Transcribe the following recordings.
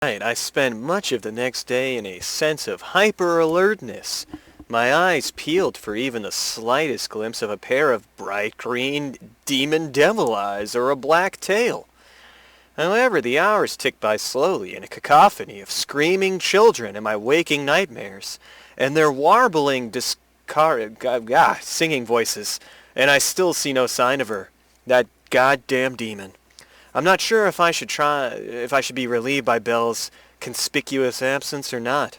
I spent much of the next day in a sense of hyper-alertness. My eyes peeled for even the slightest glimpse of a pair of bright green demon devil eyes or a black tail. However, the hours ticked by slowly in a cacophony of screaming children in my waking nightmares, and their warbling, singing voices, and I still see no sign of her. That goddamn demon. I'm not sure if I should be relieved by Belle's conspicuous absence or not.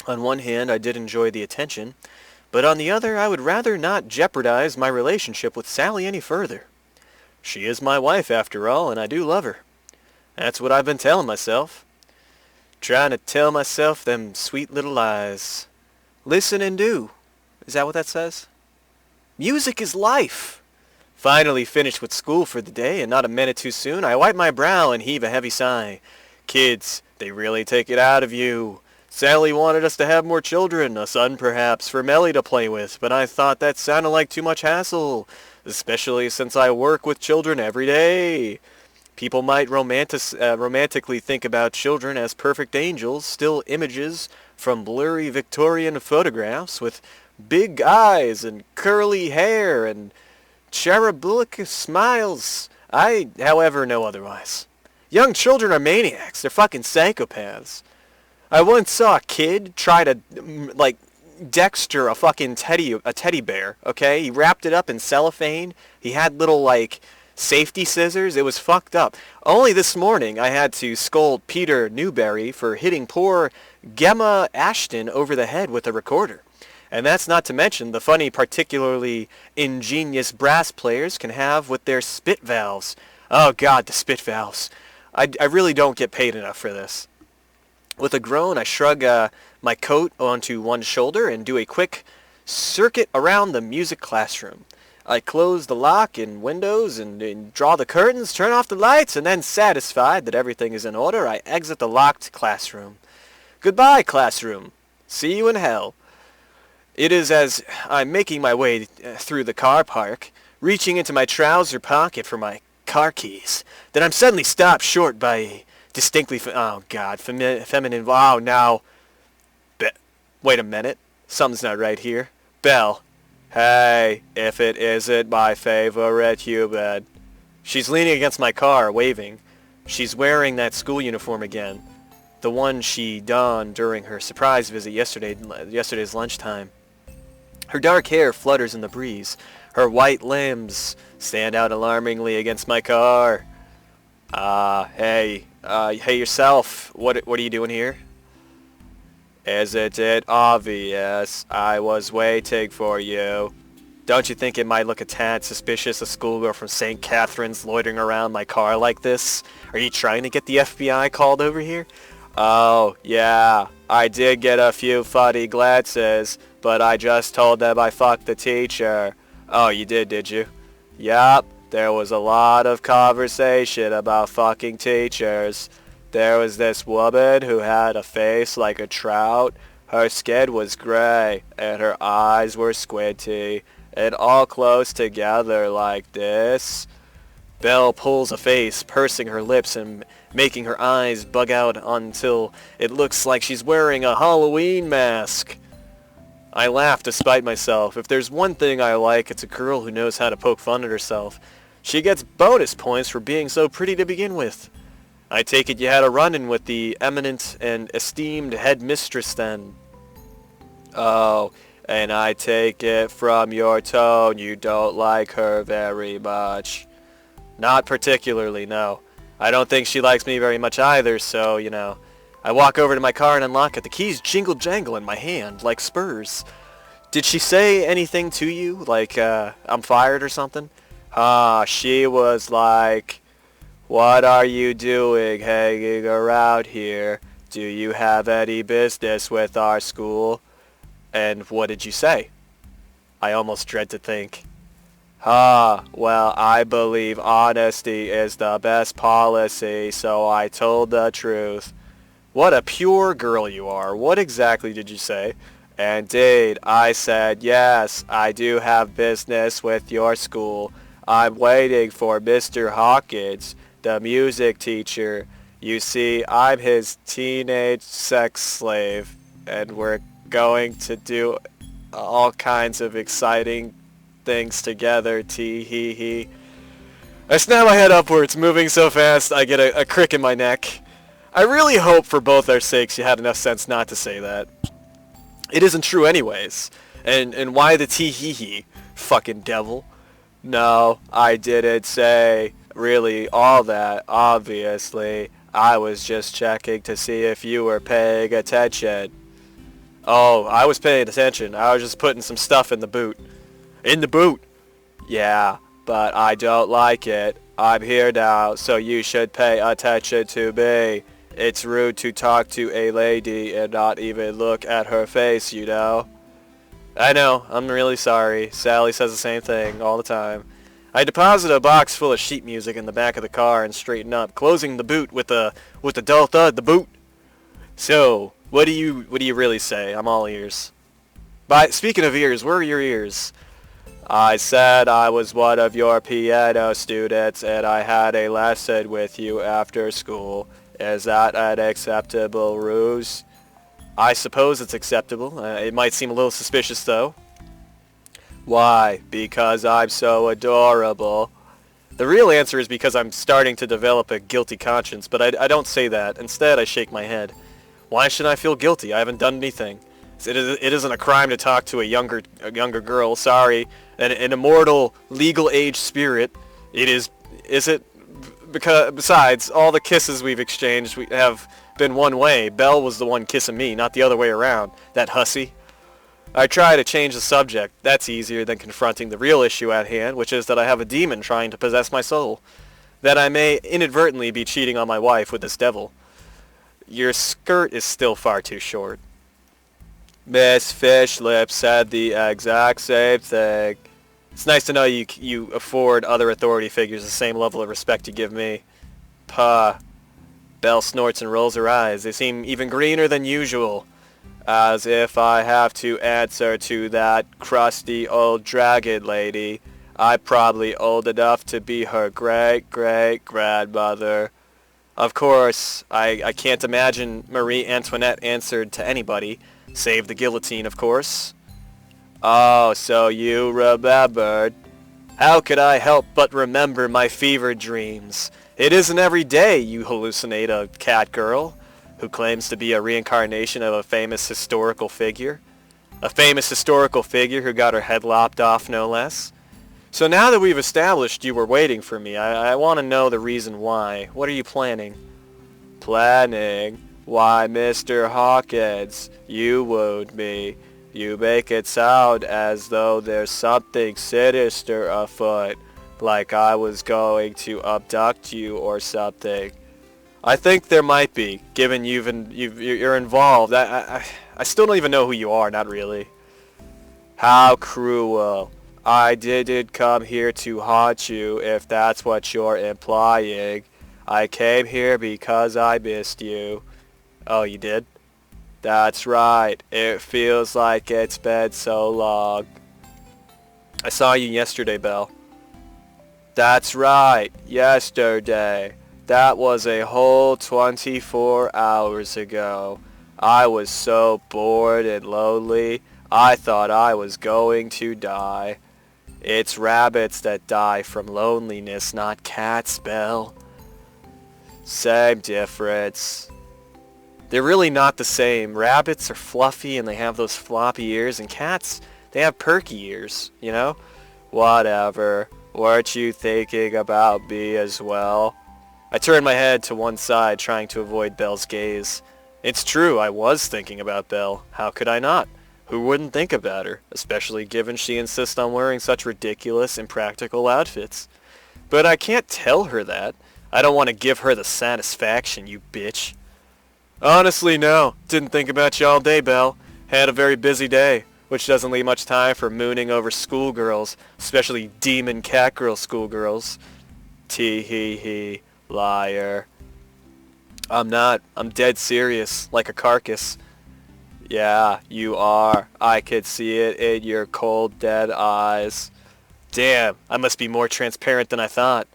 On one hand, I did enjoy the attention, but on the other, I would rather not jeopardize my relationship with Sally any further. She is my wife, after all, and I do love her. That's what I've been telling myself. Trying to tell myself them sweet little lies. Listen and do. Is that what that says? Music is life. Finally finished with school for the day, and not a minute too soon, I wipe my brow and heave a heavy sigh. Kids, they really take it out of you. Sally wanted us to have more children, a son perhaps, for Melly to play with, but I thought that sounded like too much hassle, especially since I work with children every day. People might romantically think about children as perfect angels, still images from blurry Victorian photographs with big eyes and curly hair and cherubic smiles. I, however, know otherwise. Young children are maniacs. They're fucking psychopaths. I once saw a kid try to, Dexter a fucking teddy bear, okay? He wrapped it up in cellophane. He had little, safety scissors. It was fucked up. Only this morning I had to scold Peter Newberry for hitting poor Gemma Ashton over the head with a recorder. And that's not to mention the funny, particularly ingenious brass players can have with their spit valves. Oh God, the spit valves. I really don't get paid enough for this. With a groan, I shrug my coat onto one shoulder and do a quick circuit around the music classroom. I close the lock and windows and draw the curtains, turn off the lights, and then, satisfied that everything is in order, I exit the locked classroom. Goodbye, classroom. See you in hell. It is as I'm making my way through the car park, reaching into my trouser pocket for my car keys, that I'm suddenly stopped short by a distinctly, feminine, wow, now, wait a minute, something's not right here. Belle. Hey, if it isn't my favorite human. She's leaning against my car, waving. She's wearing that school uniform again, the one she donned during her surprise visit yesterday's lunchtime. Her dark hair flutters in the breeze. Her white limbs stand out alarmingly against my car. Hey yourself. What are you doing here? Isn't it obvious? I was waiting for you. Don't you think it might look a tad suspicious a schoolgirl from St. Catherine's loitering around my car like this? Are you trying to get the FBI called over here? Oh, yeah. I did get a few funny glances, but I just told them I fucked the teacher. Oh, you did you? Yup. There was a lot of conversation about fucking teachers. There was this woman who had a face like a trout. Her skin was gray, and her eyes were squinty, and all close together like this. Belle pulls a face, pursing her lips and making her eyes bug out until it looks like she's wearing a Halloween mask. I laugh despite myself. If there's one thing I like, it's a girl who knows how to poke fun at herself. She gets bonus points for being so pretty to begin with. I take it you had a run-in with the eminent and esteemed headmistress then. Oh, and I take it from your tone you don't like her very much. Not particularly, no. I don't think she likes me very much either, so, I walk over to my car and unlock it. The keys jingle-jangle in my hand, like spurs. Did she say anything to you, like, I'm fired or something? She was like, what are you doing hanging around here? Do you have any business with our school? And what did you say? I almost dread to think. Well, I believe honesty is the best policy, so I told the truth. What a pure girl you are. What exactly did you say? Indeed, I said, yes, I do have business with your school. I'm waiting for Mr. Hawkins, the music teacher. You see, I'm his teenage sex slave, and we're going to do all kinds of exciting things together, tee hee hee. I snap my head upwards, moving so fast I get a crick in my neck. I really hope for both our sakes you had enough sense not to say that. It isn't true anyways. And why the tee hee hee, fucking devil? No, I didn't say really all that, obviously. I was just checking to see if you were paying attention. Oh, I was paying attention. I was just putting some stuff in the boot. In the boot? Yeah, but I don't like it. I'm here now, so you should pay attention to me. It's rude to talk to a lady and not even look at her face, you know? I know, I'm really sorry. Sally says the same thing all the time. I deposit a box full of sheet music in the back of the car and straighten up, closing the boot with the dull thud, the boot. So, what do you really say? I'm all ears. Speaking of ears, where are your ears? I said I was one of your piano students and I had a lesson with you after school. Is that an acceptable ruse? I suppose it's acceptable. It might seem a little suspicious though. Why? Because I'm so adorable. The real answer is because I'm starting to develop a guilty conscience, but I don't say that. Instead, I shake my head. Why should I feel guilty? I haven't done anything. It isn't a crime to talk to a younger girl. Sorry, an immortal, legal age spirit. It is it? Because besides, all the kisses we've exchanged have been one way. Belle was the one kissing me, not the other way around. That hussy. I try to change the subject. That's easier than confronting the real issue at hand, which is that I have a demon trying to possess my soul. That I may inadvertently be cheating on my wife with this devil. Your skirt is still far too short. Miss Fishlip said the exact same thing. It's nice to know you afford other authority figures the same level of respect you give me. Puh. Belle snorts and rolls her eyes. They seem even greener than usual. As if I have to answer to that crusty old dragon lady. I'm probably old enough to be her great-great-grandmother. Of course, I can't imagine Marie Antoinette answered to anybody, save the guillotine, of course. Oh, so you remembered. How could I help but remember my fevered dreams? It isn't every day you hallucinate a cat girl who claims to be a reincarnation of a famous historical figure. A famous historical figure who got her head lopped off, no less. So now that we've established you were waiting for me, I want to know the reason why. What are you planning? Planning? Why, Mr. Hawkins, you wooed me. You make it sound as though there's something sinister afoot, like I was going to abduct you or something. I think there might be, given you're involved. I still don't even know who you are, not really. How cruel. I didn't come here to haunt you, if that's what you're implying. I came here because I missed you. Oh, you did? That's right. It feels like it's been so long. I saw you yesterday, Belle. That's right. Yesterday. That was a whole 24 hours ago. I was so bored and lonely, I thought I was going to die. It's rabbits that die from loneliness, not cats, Belle. Same difference. They're really not the same. Rabbits are fluffy and they have those floppy ears, and cats, they have perky ears, you know? Whatever. Weren't you thinking about me as well? I turned my head to one side, trying to avoid Belle's gaze. It's true, I was thinking about Belle. How could I not? Who wouldn't think about her, especially given she insists on wearing such ridiculous, impractical outfits? But I can't tell her that. I don't want to give her the satisfaction, you bitch. Honestly, no. Didn't think about you all day, Belle. Had a very busy day, which doesn't leave much time for mooning over schoolgirls, especially demon catgirl schoolgirls. Tee-hee-hee, liar. I'm not. I'm dead serious, like a carcass. Yeah, you are. I could see it in your cold, dead eyes. Damn, I must be more transparent than I thought.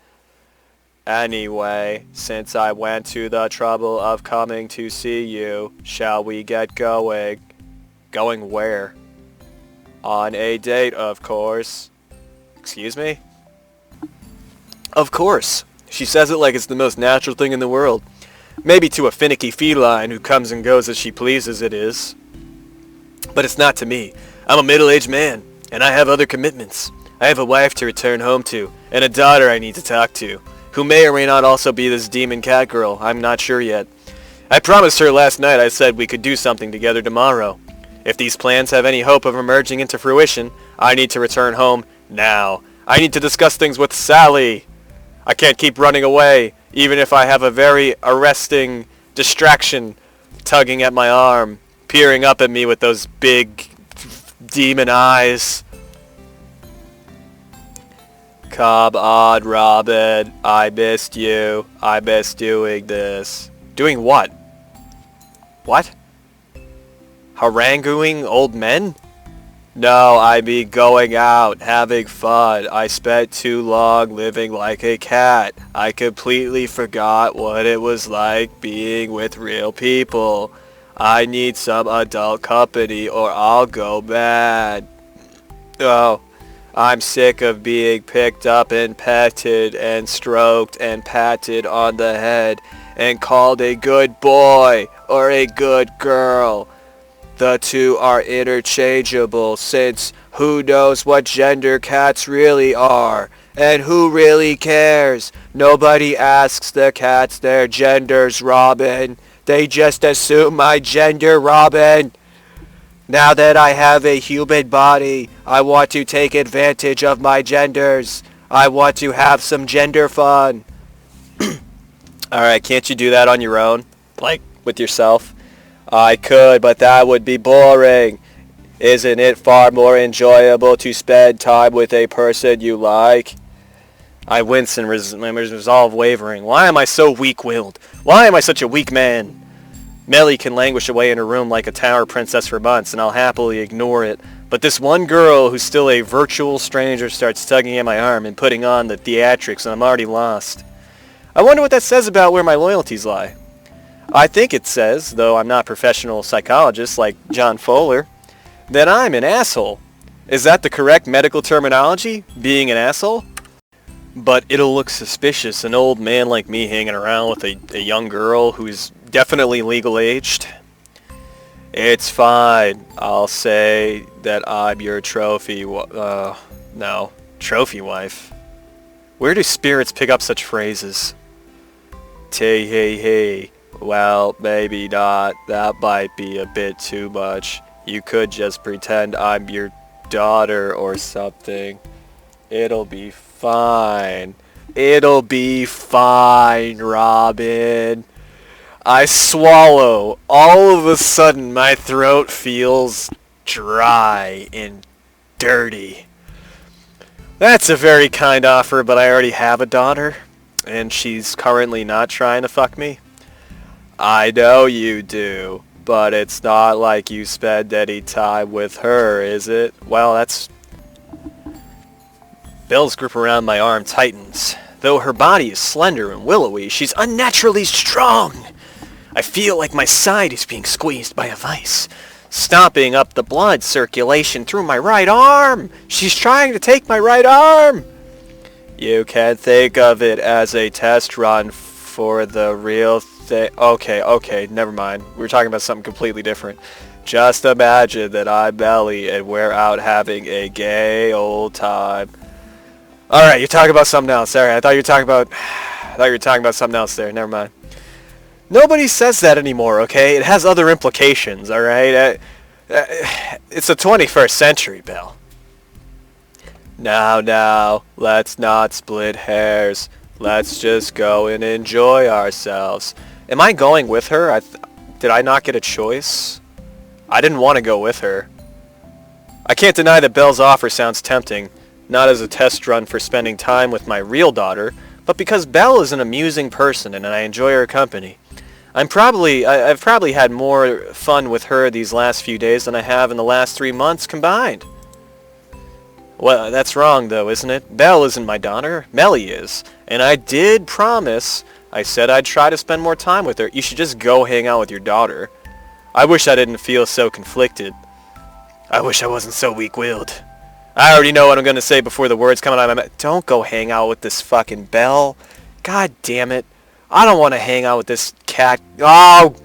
Anyway, since I went to the trouble of coming to see you, shall we get going? Going where? On a date, of course. Excuse me? Of course. She says it like it's the most natural thing in the world. Maybe to a finicky feline who comes and goes as she pleases it is. But it's not to me. I'm a middle-aged man, and I have other commitments. I have a wife to return home to, and a daughter I need to talk to, who may or may not also be this demon cat girl. I'm not sure yet. I promised her last night I said we could do something together tomorrow. If these plans have any hope of emerging into fruition, I need to return home now. I need to discuss things with Sally. I can't keep running away, even if I have a very arresting distraction tugging at my arm, peering up at me with those big demon eyes. Come on, Robin. I missed you. I miss doing this. Doing what? What? Haranguing old men? No, I mean going out, having fun. I spent too long living like a cat. I completely forgot what it was like being with real people. I need some adult company or I'll go mad. Oh, I'm sick of being picked up and petted and stroked and patted on the head and called a good boy or a good girl. The two are interchangeable since who knows what gender cats really are? And who really cares? Nobody asks the cats their genders, Robin. They just assume my gender, Robin. Now that I have a human body, I want to take advantage of my genders. I want to have some gender fun. Alright, can't you do that on your own? Like, with yourself? I could, but that would be boring. Isn't it far more enjoyable to spend time with a person you like? I wince and resolve wavering. Why am I so weak-willed? Why am I such a weak man? Melly can languish away in her room like a tower princess for months, and I'll happily ignore it. But this one girl who's still a virtual stranger starts tugging at my arm and putting on the theatrics, and I'm already lost. I wonder what that says about where my loyalties lie. I think it says, though I'm not a professional psychologist like John Fowler, that I'm an asshole. Is that the correct medical terminology? Being an asshole? But it'll look suspicious, an old man like me hanging around with a young girl who's definitely legal aged. It's fine. I'll say that I'm your trophy trophy wife. Where do spirits pick up such phrases? Hey. Well, maybe not. That might be a bit too much. You could just pretend I'm your daughter or something. It'll be fine. It'll be fine, Robin. I swallow. All of a sudden, my throat feels dry and dirty. That's a very kind offer, but I already have a daughter, and she's currently not trying to fuck me. I know you do, but it's not like you spend any time with her, is it? Well, that's... Belle's grip around my arm tightens. Though her body is slender and willowy, she's unnaturally strong. I feel like my side is being squeezed by a vice, stomping up the blood circulation through my right arm. She's trying to take my right arm. You can think of it as a test run for the real thing. Okay, never mind. We're talking about something completely different. Just imagine that I'm Belly and we're out having a gay old time. Alright, you're talking about something else. Sorry, I thought you were talking about something else there. Never mind. Nobody says that anymore, okay? It has other implications, alright? It's the 21st century, Belle. Now, let's not split hairs. Let's just go and enjoy ourselves. Am I going with her? Did I not get a choice? I didn't want to go with her. I can't deny that Belle's offer sounds tempting, not as a test run for spending time with my real daughter, but because Belle is an amusing person and I enjoy her company. I've probably had more fun with her these last few days than I have in the last 3 months combined. Well, that's wrong though, isn't it? Belle isn't my daughter. Melly is. And I did promise. I said I'd try to spend more time with her. You should just go hang out with your daughter. I wish I didn't feel so conflicted. I wish I wasn't so weak-willed. I already know what I'm going to say before the words come out of my mouth. Don't go hang out with this fucking Belle. God damn it. I don't want to hang out with this cat. Oh!